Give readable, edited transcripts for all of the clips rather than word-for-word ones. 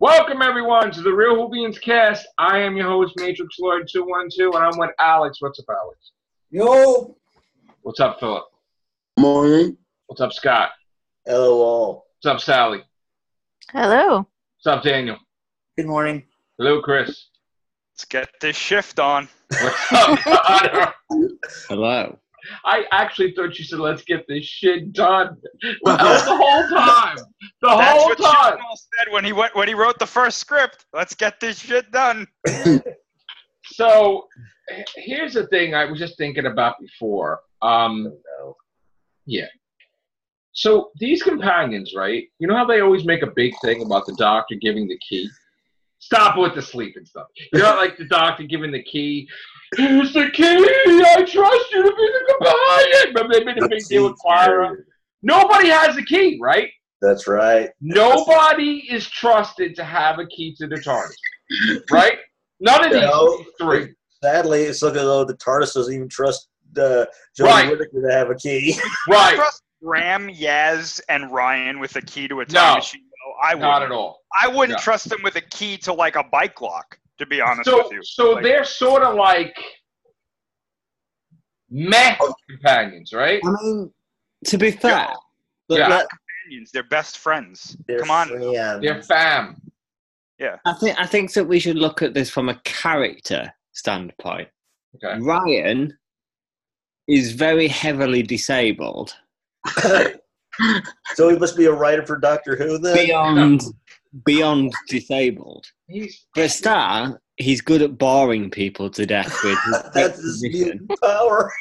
Welcome everyone to the Real Whovians cast. I am your host, Matrix Lord 212, and I'm with Alex. What's up, Alex? Yo. What's up, Phillip? Morning. What's up, Scott? Hello all. What's up, Sally? Hello. What's up, Daniel? Good morning. Hello, Chris. Let's get this shift on. What's up, Connor? Hello. I actually thought you said, let's get this shit done. Well, that was the whole time. That's Whole what time. Chibnall said when he wrote the first script. Let's get this shit done. So, here's the thing I was just thinking about before. Yeah. So, these companions, right? You know how they always make a big thing about the doctor giving the key? Stop with the sleeping stuff. You know, like the doctor giving the key. Here's the key. I trust you to be the companion. Remember they made a big deal with Clara? Nobody has a key, right? That's right. Nobody is trusted to have a key to the TARDIS, right? None of these three. Sadly, it's looking as though the TARDIS doesn't even trust Jodie Whittaker to have a key. Right. Trust Graham, Yaz, and Ryan with a key to a time machine. No, I wouldn't. Not at all. I wouldn't trust them with a key to like a bike lock, to be honest with you. So like, they're sort of like meh companions, right? I mean, to be fair, they're not companions. They're best friends. Come on. They're fam. Yeah. I think that we should look at this from a character standpoint. Okay. Ryan is very heavily disabled. So he must be a writer for Doctor Who then? Beyond disabled. For a start, he's good at boring people to death with his That's his mutant power.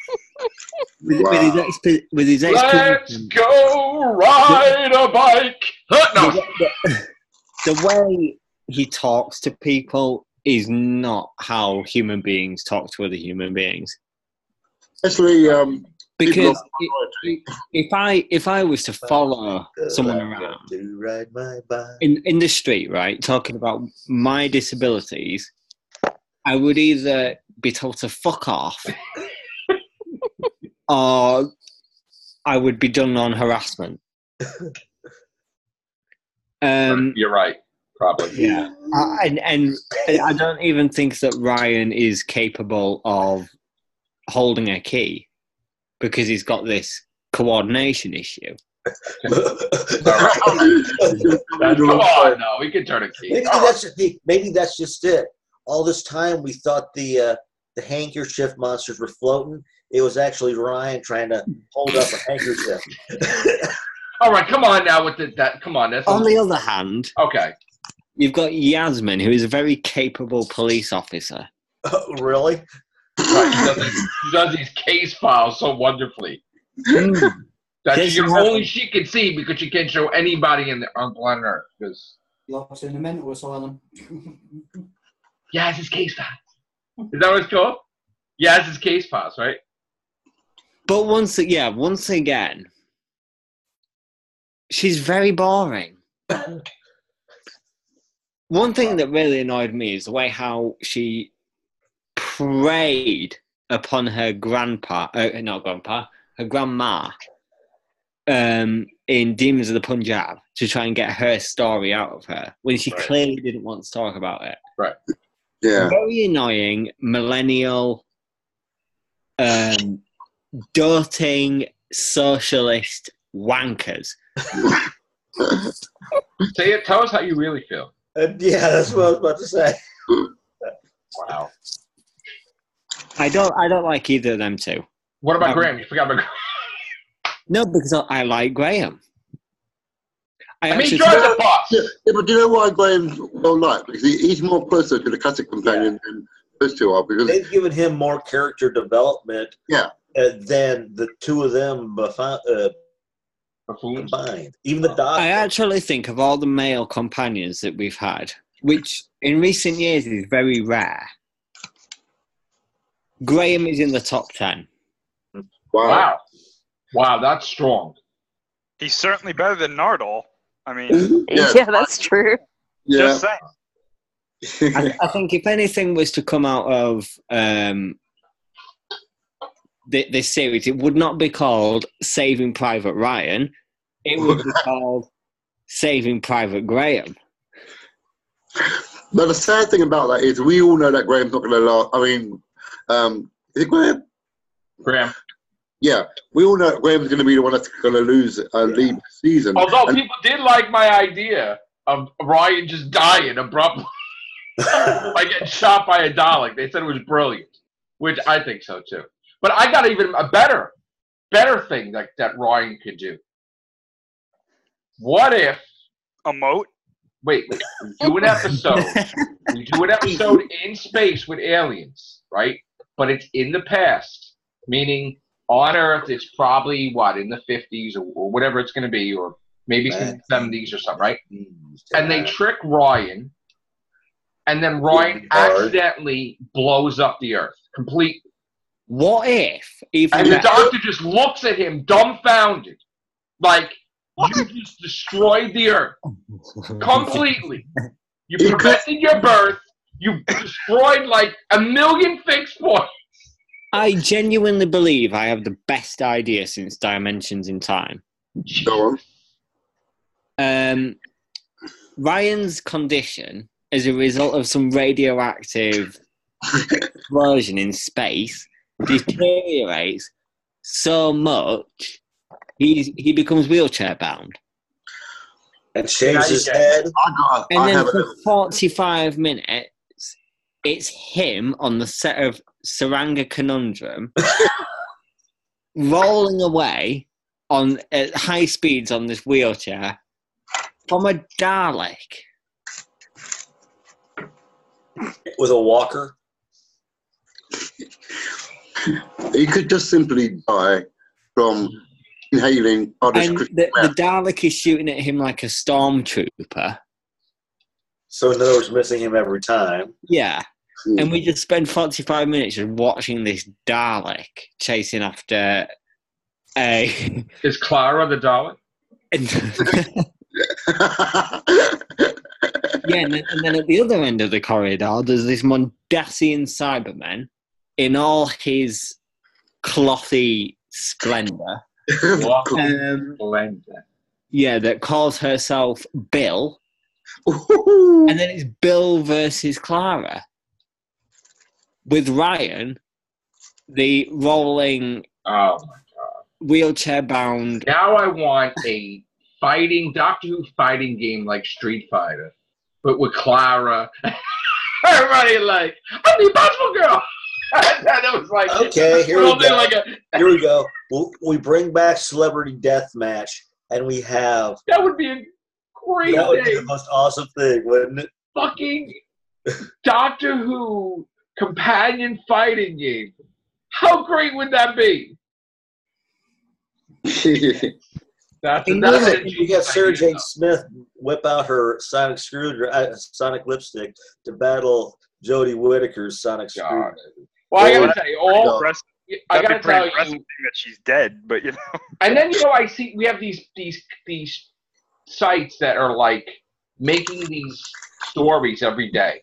with his Let's go ride a bike. No. The way he talks to people is not how human beings talk to other human beings. Especially because if I was to follow someone around to ride my bike. in the street, right, talking about my disabilities, I would either be told to fuck off or I would be done on harassment. You're right, probably. Yeah, and I don't even think that Ryan is capable of holding a key because he's got this coordination issue. Come on, no, we can turn a key. Maybe that's just it. All this time we thought the handkerchief monsters were floating. It was actually Ryan trying to hold up a handkerchief. All right, come on now with that. Come on. That's on the other hand, okay. You've got Yasmin, who is a very capable police officer. Really? Right, he does these case files so wonderfully. Only she can see because she can't show anybody on planet Earth. Because locked in a mental asylum. Yeah, it's his case files. Is that what it's called? Yeah, it's his case files, right? But once again, she's very boring. One thing that really annoyed me is the way how she preyed upon her her grandma, in Demons of the Punjab to try and get her story out of her when she clearly didn't want to talk about it. Right. Yeah. Very annoying, millennial, doting, socialist wankers. Tell us how you really feel. Yeah, that's what I was about to say. Wow. I don't like either of them two. What about Graham? You forgot about Graham. No, because I like Graham. I mean, he drives a bus. Yeah, but do you know why Graham's well liked? Because he's more closer to the classic companion than those two are. Because they've given him more character development than the two of them combined. Even the doctor. I actually think of all the male companions that we've had, which in recent years is very rare, Graham is in the top 10. Wow, that's strong. He's certainly better than Nardole. I mean, yeah, that's true. Just saying. I think if anything was to come out of this series, it would not be called Saving Private Ryan. It would be called Saving Private Graham. But the sad thing about that is we all know that Graham's not going to last. I mean, is it Graham? Graham. Yeah, we all know that Graham's going to be the one that's going to leave the season. Although people did like my idea of Ryan just dying abruptly, like getting shot by a Dalek. They said it was brilliant, which I think so too. But I got even a better thing that Ryan could do. What if Emote? Wait, we do an episode. We do an episode in space with aliens, right? But it's in the past, meaning on Earth it's probably in the 50s or whatever it's going to be, or maybe it's in the 70s or something, right? And they trick Ryan, and then Ryan accidentally blows up the Earth completely. What if? And the Doctor just looks at him dumbfounded, like, you just destroyed the Earth completely. You prevented your birth. You destroyed like 1 million fixed points. I genuinely believe I have the best idea since Dimensions in Time. Go on. Ryan's condition, as a result of some radioactive explosion in space, deteriorates so much he becomes wheelchair bound and shaves his head. And then for 45 minutes, it's him on the set of Saranga Conundrum, rolling away at high speeds on this wheelchair from a Dalek with a walker. He could just simply die from inhaling. And the Dalek is shooting at him like a stormtrooper. So in other words, missing him every time. Yeah. And we just spend 45 minutes just watching this Dalek chasing after a... Is Clara the Dalek? Yeah, and then at the other end of the corridor, there's this Mondasian Cyberman in all his clothy splendor. Yeah, that calls herself Bill. And then it's Bill versus Clara. With Ryan, the rolling, wheelchair-bound... Now I want a Doctor Who fighting game like Street Fighter, but with Clara. Everybody like, I'm the Impossible Girl! That was like, okay, here we go. Here we go. We bring back Celebrity Deathmatch, and we have... That would be a great That would be the most awesome thing, wouldn't it? Fucking Doctor Who companion fighting game. How great would that be? That's you get Sarah Jane Smith whip out her sonic screwdriver, sonic lipstick to battle Jodie Whittaker's sonic screwdriver. Well, I gotta tell you, I gotta tell you that she's dead, but you know. And then I see we have these sites that are like making these stories every day,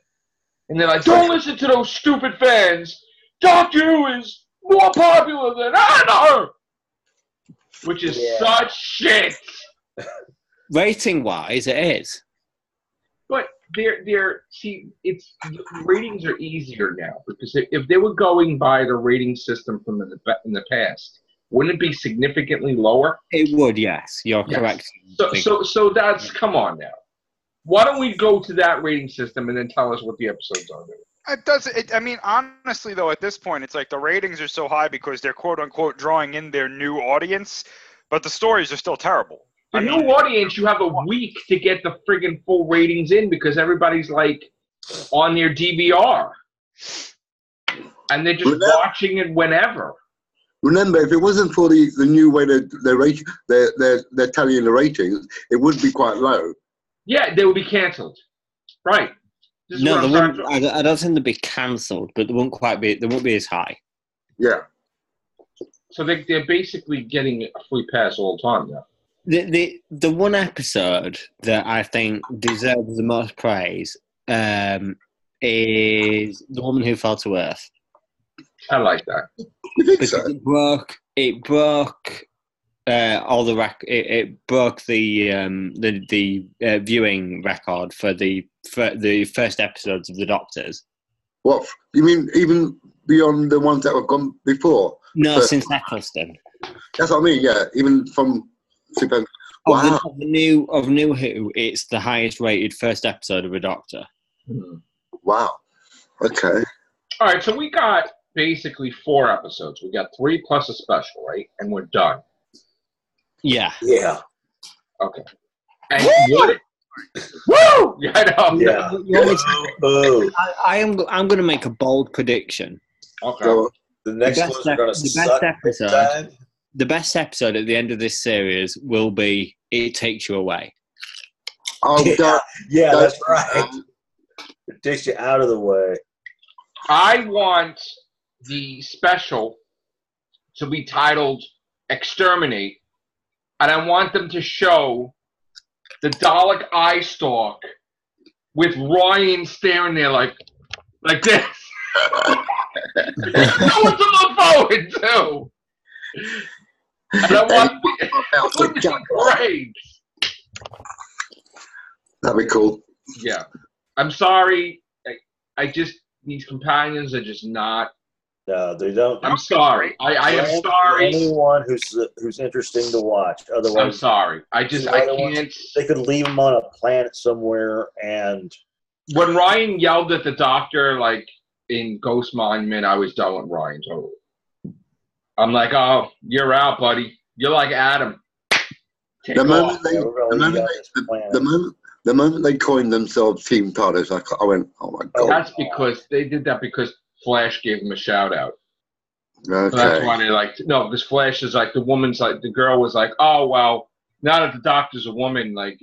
and they're like, "Don't listen to those stupid fans. Doctor Who is more popular than I know," which is such shit. Rating-wise, it is. But ratings are easier now because if they were going by the rating system from in the past, wouldn't it be significantly lower? It would, yes. You're correct. So that's come on now. Why don't we go to that rating system and then tell us what the episodes are? It does. I mean, honestly, though, at this point, it's like the ratings are so high because they're quote unquote drawing in their new audience, but the stories are still terrible. The new audience, you have a week to get the friggin' full ratings in because everybody's like on their DVR. And they're just watching it whenever. Remember, if it wasn't for the new way they're tallying the ratings, it would be quite low. Yeah, they would be cancelled. Right. No, I don't think they'd be cancelled, but they won't be as high. Yeah. So they're basically getting a free pass all the time now. The one episode that I think deserves the most praise is The Woman Who Fell to Earth. I like that. You think so? It broke all the it broke the viewing record for the first episodes of the Doctors. What you mean? Even beyond the ones that have gone before? No, First- since Eccleston. That's what I mean. Yeah, even from Super. Wow. Of the new Who, it's the highest rated first episode of a Doctor. Wow. Okay. All right, so we got basically 4 episodes. We got 3 plus a special, right? And we're done. Yeah. Yeah. Okay. And what? Woo! Yeah, I know. Yeah. You want me to- Boo. I'm going to make a bold prediction. Okay. So, The next best ones are going to the best suck big episode. time. The best episode at the end of this series will be "It Takes You Away." Yeah, that's right. It takes you out of the way. I want the special to be titled Exterminate, and I want them to show the Dalek eye stalk with Ryan staring there like this. I want to look forward to. And I want to be great. That'd be cool. Yeah. I'm sorry. I just, these companions are just not. No, they don't. I'm sorry. I am For sorry. anyone who's interesting to watch. Otherwise, I'm sorry. I can't. They could leave them on a planet somewhere and. When Ryan yelled at the Doctor, like in Ghost Monument, I was done with Ryan totally. I'm like, oh, you're out, buddy. You're like Adam. Take The off. moment they coined themselves Team TARDIS, I went, oh my god. That's because they did that because Flash gave them a shout out. Okay. So that's why they because Flash is like, the girl was like, oh, well, now that the Doctor's a woman, like,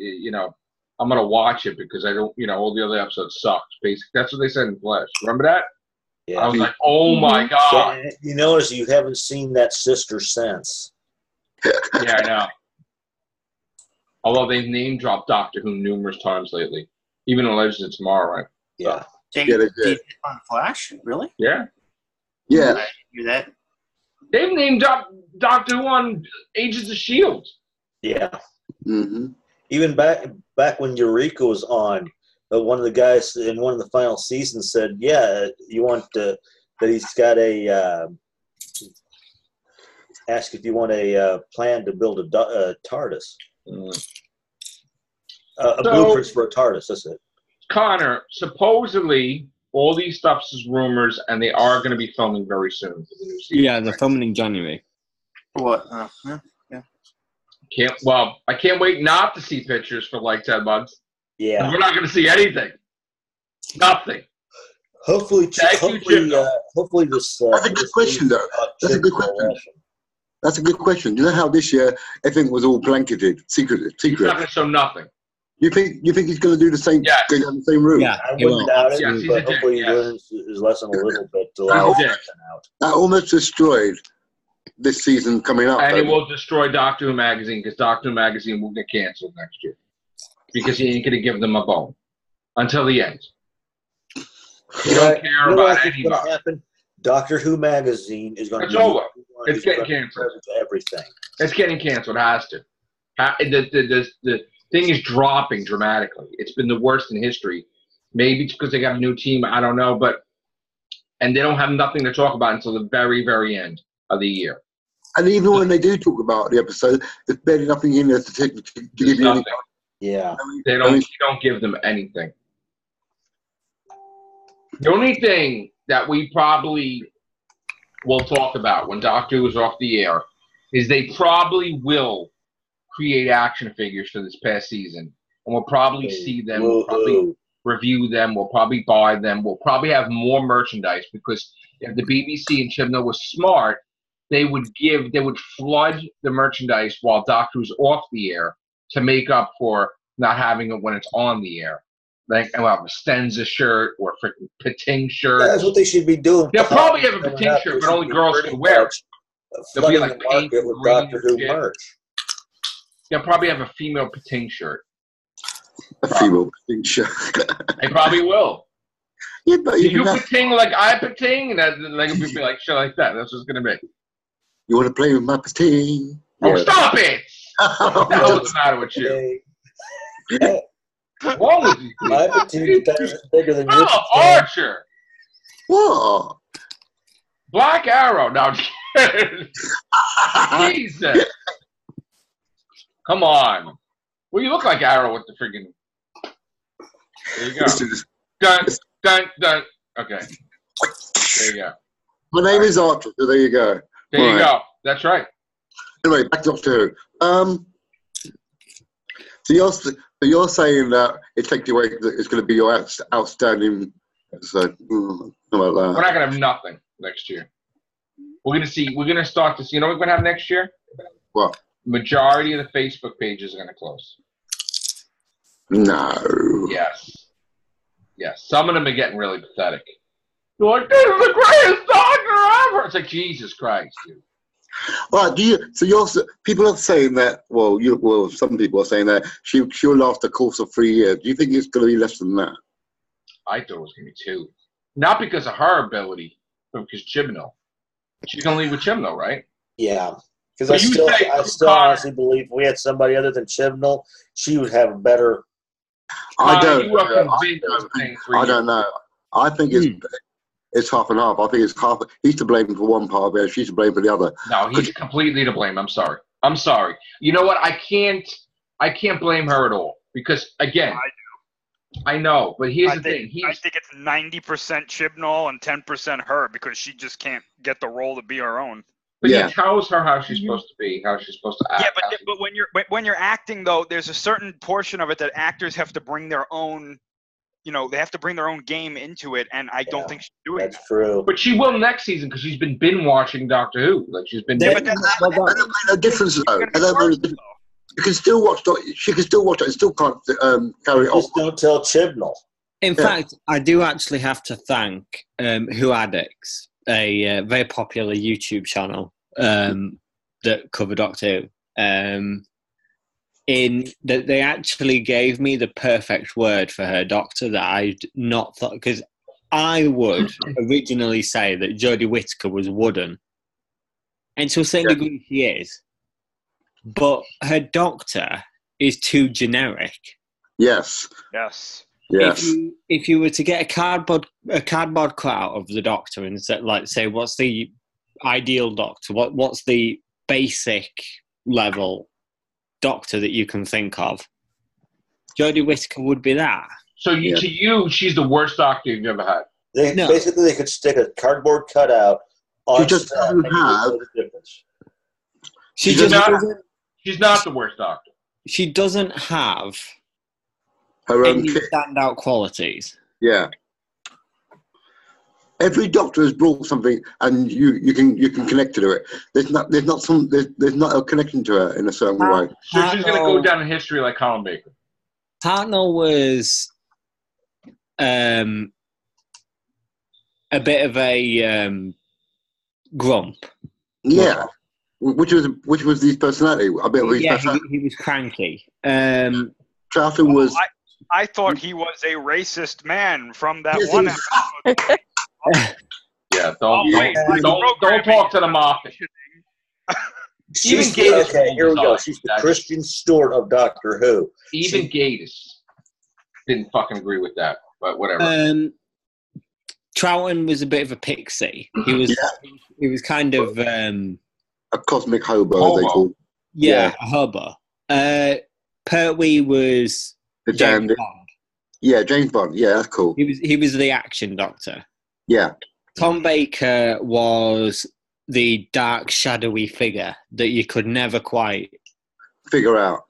I'm going to watch it because I don't, all the other episodes sucked. Basically, that's what they said in Flash. Remember that? Yeah. I was like, oh my God. So, you notice you haven't seen that sister since. Yeah, I know. Although they've name dropped Doctor Who numerous times lately. Even in Legends of Tomorrow, right? Yeah. Yeah, they did. Did on Flash? Really? Yeah. Yeah. I knew that. They've named Doctor Who on Agents of S.H.I.E.L.D. Yeah. Mm-hmm. Even back when Eureka was on, one of the guys in one of the final seasons said, "Yeah, you want that he's got a ask if you want a plan to build a TARDIS, a blueprints for a TARDIS." That's it. Connor, supposedly all these stuffs is rumors, and they are going to be filming very soon for the new season. Yeah, they're filming in January. What? I can't wait not to see pictures for like 10 months. Yeah. We're not going to see anything. Nothing. Hopefully this. That's a good question, though. That's a good question. That's a good question. You know how this year everything was all blanketed, secret. He's not going to show nothing. You think he's going to do the same? Yes. Go down the same route? Yeah, I wouldn't doubt it, Yes, he's a but dick, hopefully he yes. learns his lesson a little bit to He's a allow dick. it out. That almost destroyed this season coming up. And it though. will destroy Doctor Who magazine because Doctor Who magazine will get canceled next year because he ain't going to give them a bone until the end. He don't care about anybody. Happen? Doctor Who magazine is going to It's be over. It's getting canceled. Everything. It's getting canceled. It has to. The thing is dropping dramatically. It's been the worst in history. Maybe it's because they got a new team. I don't know. And they don't have nothing to talk about until the very, very end of the year. And even when they do talk about the episode, there's barely nothing in there to give you Nothing. Yeah. They don't give them anything. The only thing that we probably will talk about when Doctor Who is off the air is they probably will create action figures for this past season. And we'll probably see them, we'll probably review them, we'll probably buy them, we'll probably have more merchandise because if the BBC and Chibnall was smart, they would flood the merchandise while Doctor Who's off the air to make up for not having it when it's on the air. Like, we'll have a Stenza shirt or a freaking Pating shirt. That's what they should be doing. They'll probably have a Pating shirt, but only girls can wear it. They'll be like the market with Doctor Who merch. They'll probably have a female Pating shirt. a female shirt. They probably will. Yeah, but You Pating like I Pating, and that like it'll be like shit like that. That's what it's gonna be. You want to play with my pating? Yeah. Stop it! What the hell's the matter with you? Hey, What's wrong with you? my petite's bigger than yours. Oh, Archer! What? Black Arrow. Now, Jesus. Come on. Well, you look like Arrow with the friggin'. There you go. Dun, dun, dun. Okay. There you go. My name is Archer, so there you go. There you go. That's right. Anyway, back to Doctor Who. So you're saying that it takes you away that it's going to be your outstanding episode. Something like that. We're not going to have nothing next year. We're going to start to see, you know what we're going to have next year? What? Majority of the Facebook pages are going to close. No. Yes. Yes. Some of them are getting really pathetic. They're like, this is the greatest doctor ever. It's like, Jesus Christ, dude. Well, people are saying that. Well, some people are saying that she'll last a course of 3 years. Do you think it's going to be less than that? I thought it was going to be 2. Not because of her ability, but because Chibnall. She's going to leave with Chibnall, right? Yeah. Because I still honestly believe if we had somebody other than Chibnall, she would have a better. I don't know. I think it's half and half. I think it's half. He's to blame for one part of it. She's to blame for the other. No, he's completely to blame. I'm sorry. You know what? I can't blame her at all because again, I know. But here's the thing. I think it's 90% Chibnall and 10% her because she just can't get the role to be her own. But he tells her how she's supposed to be, how she's supposed to act. Yeah, but when you're acting though, there's a certain portion of it that actors have to bring their own. They have to bring their own game into it, and I don't think she's doing that. That's true. But she will next season because she's been watching Doctor Who. Like she's been. I don't mind no difference though. You can still watch. She can still watch it and still can't carry on. Just don't tell Chibnall. In fact, I do actually have to thank Who Addicts, a very popular YouTube channel that cover Doctor Who. In that they actually gave me the perfect word for her doctor that I'd not thought, because I would originally say that Jodie Whittaker was wooden, and to a certain degree she is, but her doctor is too generic. Yes. If you were to get a cardboard cutout of the doctor and say what's the ideal doctor, what's the basic level doctor that you can think of, Jodie Whittaker would be that. So to you, she's the worst doctor you've ever had. Basically, they could stick a cardboard cutout on. She just doesn't have. She's not the worst doctor. She doesn't have her own any standout qualities. Yeah. Every doctor has brought something, and you can connect to it. There's not a connection to her in a certain way. So she's going to go down in history like Colin Baker. Hartnell was a bit of a grump. Yeah, which was his personality. A bit of his personality. He was cranky. Troughton was. I thought he was a racist man from that one episode. Yeah, don't talk to the Moffat. Even Gatiss. Okay, here we go. She's the Christian Stewart of Doctor Who. Even Gatiss didn't fucking agree with that, but whatever. Troughton was a bit of a pixie. He was kind of a cosmic hobo, as they call. A hobo. Pertwee was James Bond. Yeah, James Bond. Yeah, that's cool. He was the action doctor. Yeah. Tom Baker was the dark, shadowy figure that you could never quite figure out.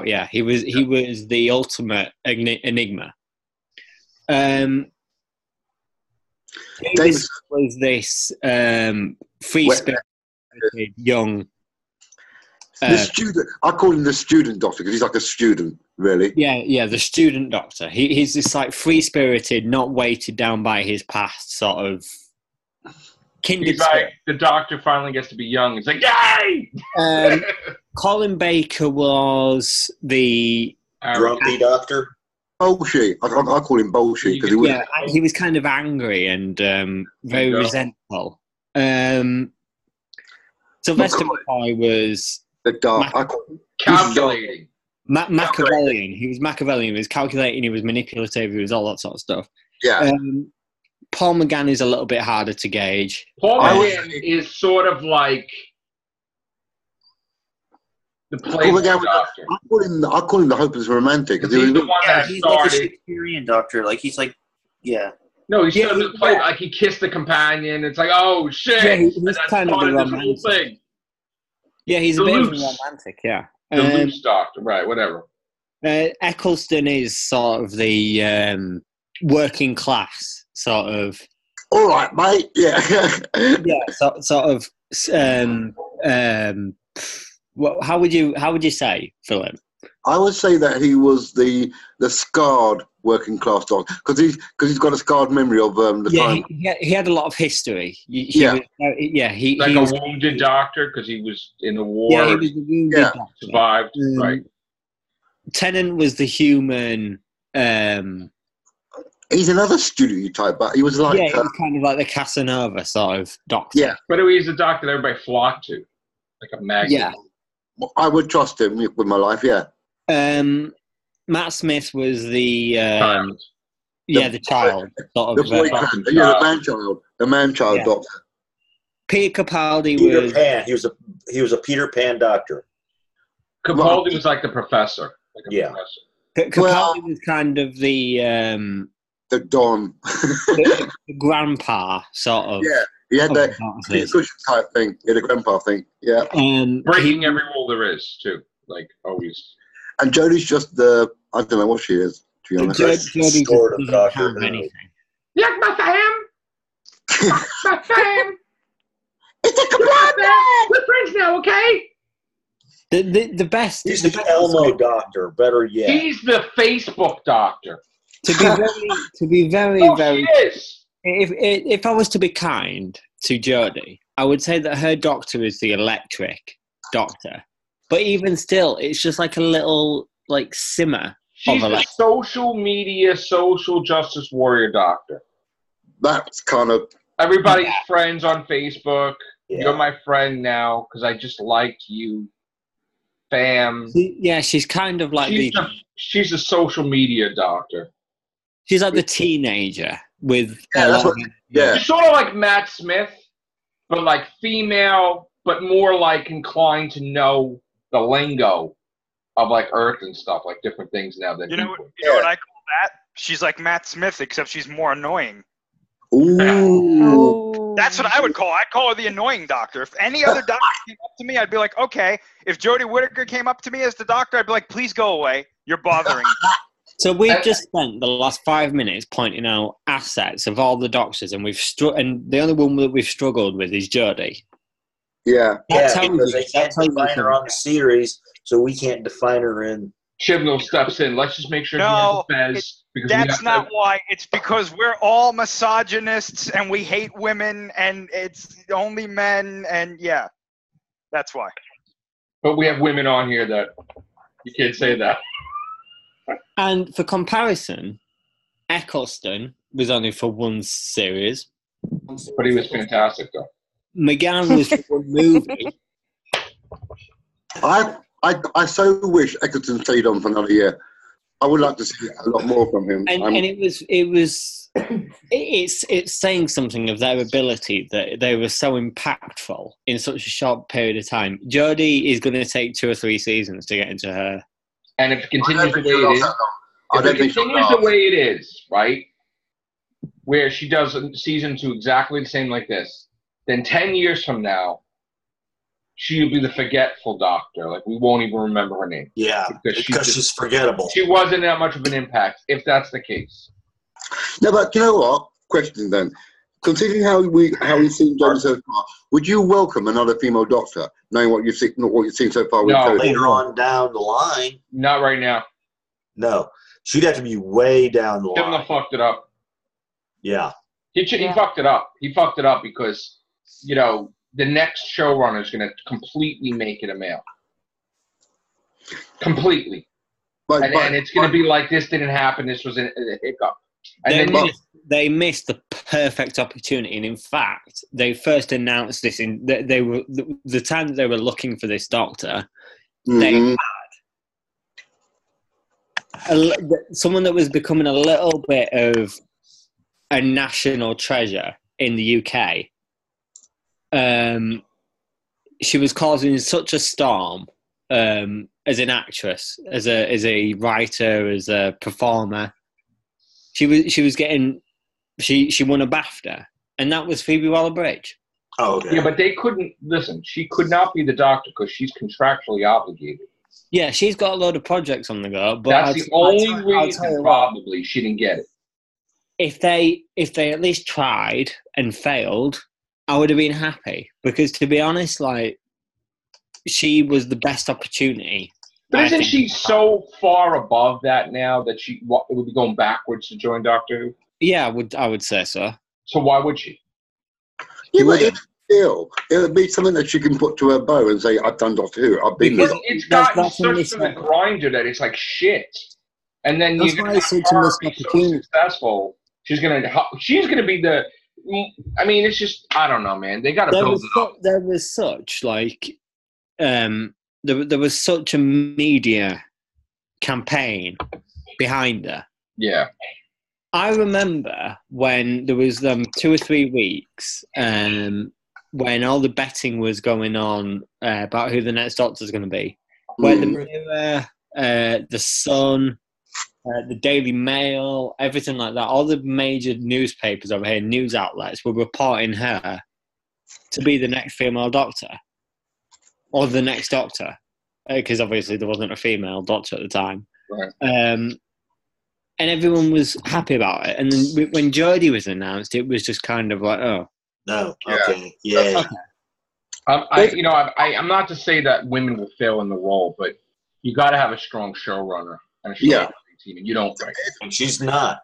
Yeah, he was the ultimate enigma. Davis was this free-spirited young. The student. I call him the student doctor because he's like a student, really. Yeah, the student doctor. He's this like free-spirited, not weighted down by his past sort of. He's like the doctor finally gets to be young. It's like yay! Colin Baker was the grumpy doctor. Bolshe. I call him Bolshe because he was kind of angry and very resentful. Sylvester McCoy was The dark. Calculating. Machiavellian. He was Machiavellian. He was calculating. He was manipulative. He was all that sort of stuff. Yeah. Paul McGann is a little bit harder to gauge. Paul McGann is sort of like the playboy doctor. I call him the hopeless romantic. He's the one that he's like a started. Shakespearean doctor. Like he's like, yeah. No, he's sort of the play, like he kissed the companion. It's like, oh shit! Yeah, he's and that's kind of part the of this whole thing. Yeah, he's The a bit of a loose. romantic. Yeah. The loose doctor, right? Whatever. Eccleston is sort of the working class sort of. All right, mate. Yeah. Yeah, sort of. How would you say, Philip? I would say that he was the scarred working class doctor because he's got a scarred memory of the time. He had a lot of history. He Like a wounded doctor because he was in the war. Yeah, he was a wounded doctor. Survived. Right. Tennant was the human. He's another studio type, but he was like He was kind of like the Casanova sort of doctor. Yeah, but he's a doctor that everybody flocked to, like a magnet. Yeah. I would trust him with my life. Yeah. Matt Smith was the Child. the child sort of the man-child doctor. Peter Capaldi Peter was Pan. He was a Peter Pan doctor. Capaldi was like the professor. Like a professor. Capaldi was kind of the Don, the grandpa sort of. Yeah, he had that cushion type thing. He had a grandpa thing. Yeah. Breaking every rule there is too, like always. And Jodie's just the I don't know what she is. To be honest, Jodie doesn't have anything. Yuck, my fam. My fam. It's a Capaldi. We're friends now, okay? The best. He's the Elmo doctor. Better yet. He's the Facebook doctor. To be very, Oh, very. she is. If I was to be kind to Jodie, I would say that her doctor is the electric doctor. But even still, it's just like a little like simmer. She's a social media, social justice warrior doctor. That's kind of everybody's friends on Facebook. Yeah. You're my friend now because I just liked you, fam. Yeah, she's kind of like she's a social media doctor. She's like the teenager with She's sort of like Matt Smith, but like female, but more like inclined to know the lingo of like Earth and stuff, like different things now. Than you know what I call that? She's like Matt Smith, except she's more annoying. Ooh. That's what I would call. I'd call her the annoying doctor. If any other doctor came up to me, I'd be like, okay. If Jodie Whittaker came up to me as the doctor, I'd be like, please go away. You're bothering me. So we've just spent the last 5 minutes pointing out assets of all the doctors, and and the only one that we've struggled with is Jodie. Yeah. Because they can't define her on the series, so we can't define her in. Chibnall steps in. Let's just make sure he has a fez. That's not why. It's because we're all misogynists and we hate women and it's only men and yeah, that's why. But we have women on here that you can't say that. And for comparison, Eccleston was only for one series. But he was fantastic, though. McGann was for one movie. I so wish Eccleston stayed on for another year. I would like to see a lot more from him. And it's saying something of their ability that they were so impactful in such a short period of time. Jodie is going to take 2 or 3 seasons to get into her. And if it continues the way it is, right, where she does season 2 exactly the same like this, then 10 years from now, she'll be the forgetful doctor. Like, we won't even remember her name. Yeah, because she's forgettable. She wasn't that much of an impact, if that's the case. No, but you know what? Question then. Considering how we've seen Jodie so far, would you welcome another female doctor, knowing what you've seen so far with Jodie? Later on down the line. Not right now. No. She'd have to be way down the line. Chibnall fucked it up. Yeah. He fucked it up. He fucked it up because, you know, the next showrunner is going to completely make it a male. Completely. And it's going to be like, this didn't happen. This was a hiccup. And they missed the perfect opportunity, and in fact, they first announced this in they were the time that they were looking for this doctor. They had someone that was becoming a little bit of a national treasure in the UK. She was causing such a storm as an actress, as a writer, as a performer. She won a BAFTA, and that was Phoebe Waller-Bridge. Oh, okay. Yeah, but they couldn't listen. She could not be the doctor because she's contractually obligated. Yeah, she's got a load of projects on the go. But that's the only reason probably she didn't get it. If they at least tried and failed, I would have been happy, because to be honest, like, she was the best opportunity. But isn't she so far above that now that she would be going backwards to join Doctor Who? Yeah, I would say so. So why would she? Yeah, but still, it would be something that she can put to her bow and say, "I've done Doctor Who. I've been." Because it's gotten such to the grinder that it's like shit. And then you're going to be so successful. She's gonna be the. I mean, it's just, I don't know, man. They got to build it up. There was such like, there was such a media campaign behind her. Yeah. I remember when there was 2 or 3 weeks when all the betting was going on about who the next Doctor's going to be. Where the Mirror, the Sun, the Daily Mail, everything like that, all the major newspapers over here, news outlets, were reporting her to be the next female Doctor. Or the next Doctor. Because obviously there wasn't a female Doctor at the time. Right. And everyone was happy about it. And then when Jodie was announced, it was just kind of like, oh. No, okay, yeah. Okay. I'm not to say that women will fail in the role, but you got to have a strong showrunner and a strong team, and you don't. Right? And she's not.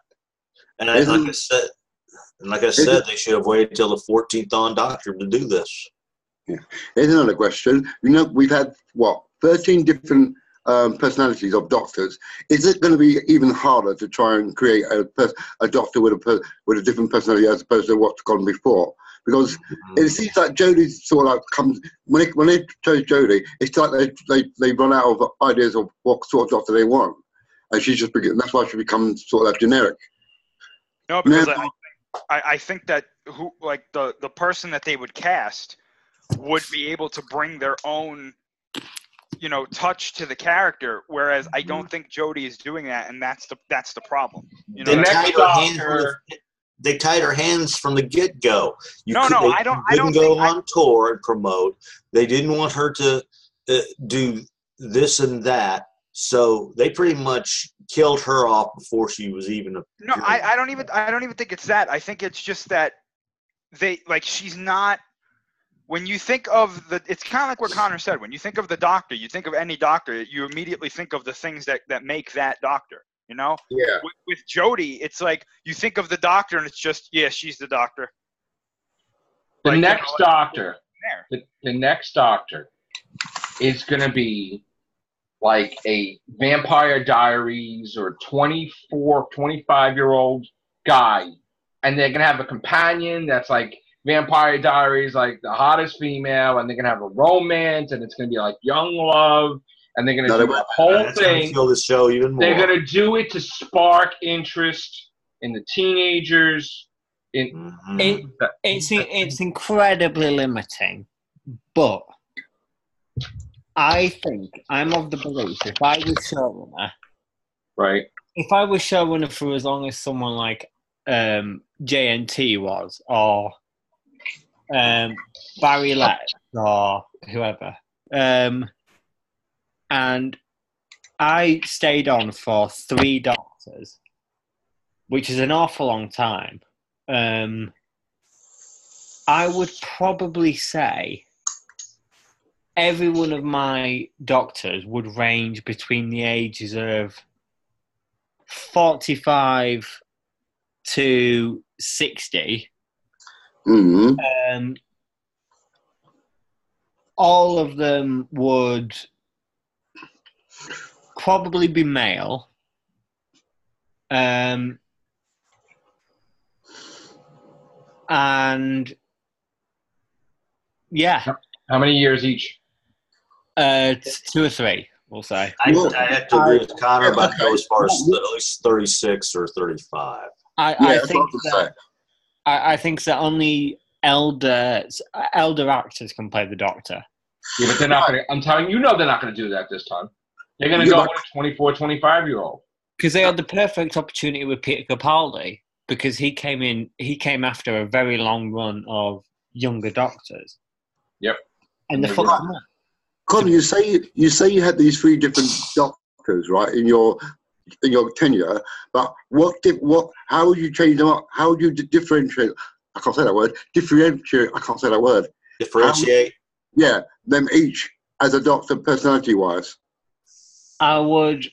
And like I said, they should have waited till the 14th on Doctor to do this. Yeah. Here's another question. We've had 13 different personalities of doctors. Is it going to be even harder to try and create a doctor with a different personality as opposed to what's gone before? Because it seems like Jodie sort of like comes when they chose Jodie, it's like they run out of ideas of what sort of doctor they want, and that's why she becomes sort of like generic. No, because I think that the person that they would cast would be able to bring their own, touch to the character, whereas I don't think Jodie is doing that, and that's the problem. They tied her hands from the get-go. I don't go on tour and promote. They didn't want her to do this and that, so they pretty much killed her off before she was even. I don't even think it's that. I think it's just that she's not. When you think of it's kind of like what Connor said. When you think of the Doctor, you think of any Doctor, you immediately think of the things that make that Doctor. Yeah. With Jodie, it's like you think of the Doctor, and it's just she's the Doctor. The next Doctor is going to be like a Vampire Diaries or 25-year-old guy, and they're going to have a companion that's like Vampire Diaries, like the hottest female, and they're going to have a romance, and it's going to be like young love. And they're going to do the whole thing. Kill the show even more. They're going to do it to spark interest in the teenagers. It's incredibly limiting, but I think I'm of the belief if I was showrunner, right? If I was showrunner for as long as someone like JNT was, or Barry Letts, or whoever. And I stayed on for 3 Doctors, which is an awful long time. I would probably say every one of my Doctors would range between the ages of 45 to 60. Mm-hmm. All of them would probably be male. And yeah, How many years each? 2 or 3, we'll say. I have to agree with Connor about go as far as at least 36 or 35. I think that only elder actors can play the Doctor. Yeah, but they're not going to. I'm telling you, they're not going to do that this time. They're going to go with a 24, 25-year-old. Because they had the perfect opportunity with Peter Capaldi, because he came after a very long run of younger Doctors. Yep. And the fuck. Con, you say you had these 3 different Doctors, right, in your tenure, but how would you change them up? How would you differentiate? I can't say that word. Differentiate. I can't say that word. Differentiate. Yeah, them each as a Doctor, personality-wise. I would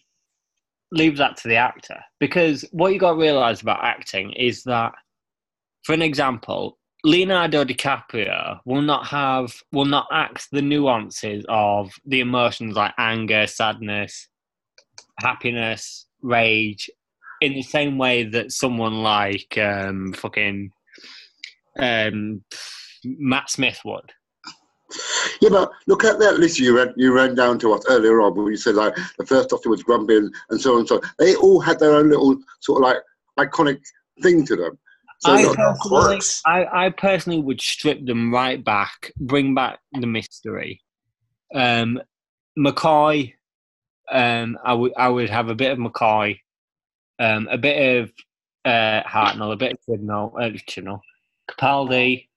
leave that to the actor, because what you got to realise about acting is that, for an example, Leonardo DiCaprio will not act the nuances of the emotions like anger, sadness, happiness, rage, in the same way that someone like Matt Smith would. Yeah, but look at that list you ran down to us earlier on, where you said like the first Doctor was grumpy and so on and so on. They all had their own little sort of like iconic thing to them. So I personally would strip them right back, bring back the mystery. McCoy, I would have a bit of McCoy, a bit of Hartnell, a bit of Chibnall, Capaldi.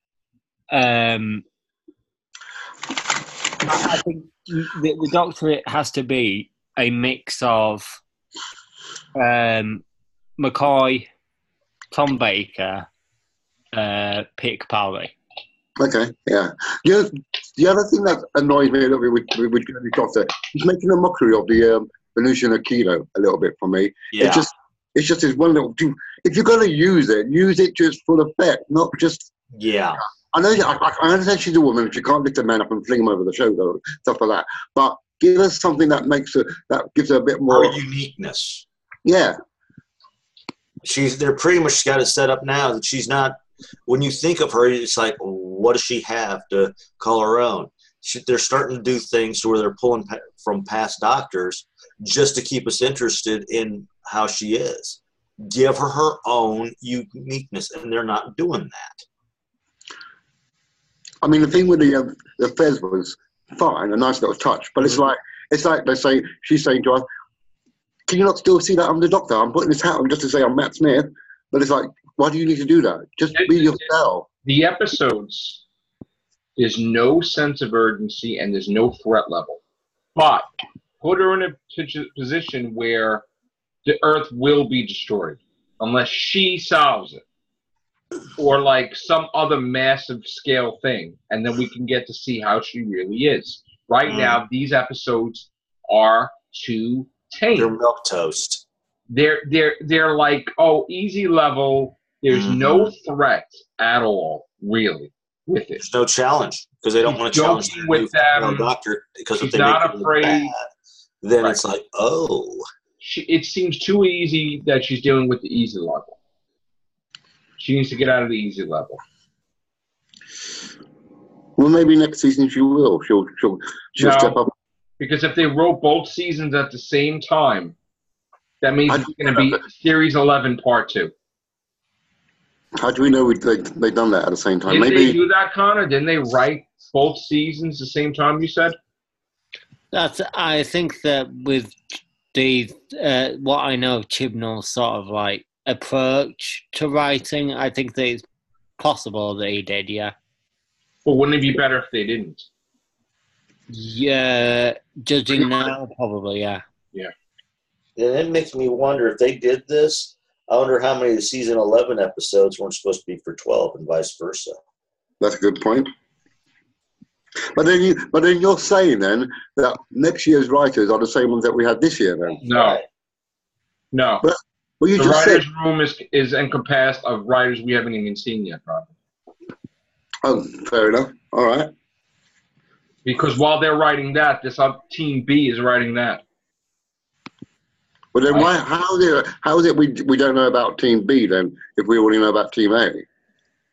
I think the Doctor has to be a mix of McCoy, Tom Baker, Peter Capaldi. Okay, yeah. The other thing that annoys me a little bit with Jodie Doctor, he's making a mockery of the Venusian Aikido a little bit for me. Yeah. It's just this one little. If you're going to use it just full effect, not just. Yeah. I know. I understand she's a woman. She can't lift a man up and fling him over the shoulder, stuff like that. But give us something that gives her a bit more uniqueness. Yeah. They're pretty much got it set up now that she's not. When you think of her, it's like, what does she have to call her own? They're starting to do things where they're pulling from past Doctors just to keep us interested in how she is. Give her own uniqueness, and they're not doing that. I mean, the thing with the Fez was fine, a nice little touch, but it's like she's saying to us, "Can you not still see that I'm the Doctor? I'm putting this hat on just to say I'm Matt Smith." But it's like, why do you need to do that? Just be yourself. The episodes, there's no sense of urgency and there's no threat level. But put her in a position where the Earth will be destroyed unless she solves it. Or like some other massive scale thing. And then we can get to see how she really is. Right now, these episodes are too tame. They're milquetoast. They're like, easy level. There's no threat at all, really, with it. There's no challenge because they don't want to challenge their with them. Doctor, because if She's they not make afraid. it bad, then it's like, it seems too easy that she's dealing with the easy level. She needs to get out of the easy level. Well, maybe next season she will. She'll step up. Because if they wrote both seasons at the same time, that means it's going to be Series 11 Part 2. How do we know they done that at the same time? Didn't Maybe they do that, Connor? Didn't they write both seasons the same time, you said? I think that with the what I know of Chibnall's sort of like approach to writing, I think that it's possible that he did, yeah. Well, wouldn't it be better if they didn't? Yeah, judging now, probably, yeah. Yeah. And it makes me wonder if they did this. I wonder how many of the season 11 episodes weren't supposed to be for 12 and vice versa. That's a good point. But then you're saying then that next year's writers are the same ones that we had this year then? No. Right. No. But you the just writers' said, room is encompassed of writers we haven't even seen yet, probably. oh, fair enough. All right. Because while they're writing that, this other Team B is writing that. Well, then how is it we don't know about Team B then if we already know about Team A?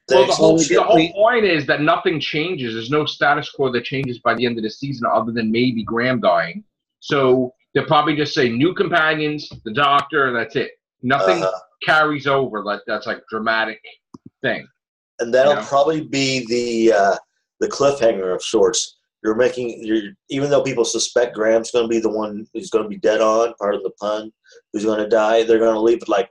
Well, Thanks. the whole point is that nothing changes. There's no status quo that changes by the end of the season other than maybe Graham dying. So they'll probably just say new companions, the Doctor, and that's it. Nothing carries over. That's like dramatic thing. And that'll probably be the cliffhanger of sorts. Even though people suspect Graham's going to be the one who's going to be dead on, part of the pun, who's going to die, they're going to leave it like,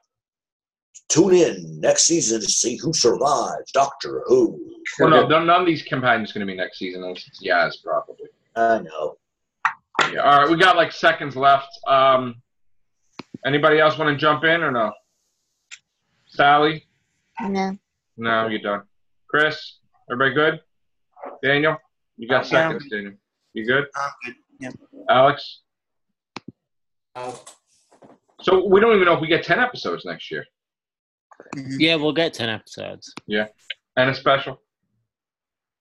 tune in next season to see who survives Doctor Who. Well, no, none of these companions are going to be next season. Unless it's Yaz, probably. I know. Yeah. All right, we got like seconds left. Anybody else want to jump in or no? Sally? No. No, you're done. Chris? Everybody good? Daniel? You got seconds, Daniel. You good? I'm good. Yep. Alex? So we don't even know if we get 10 episodes next year. Yeah, we'll get 10 episodes. Yeah. And a special?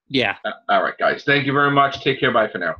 Yeah. All right, guys. Thank you very much. Take care. Bye for now.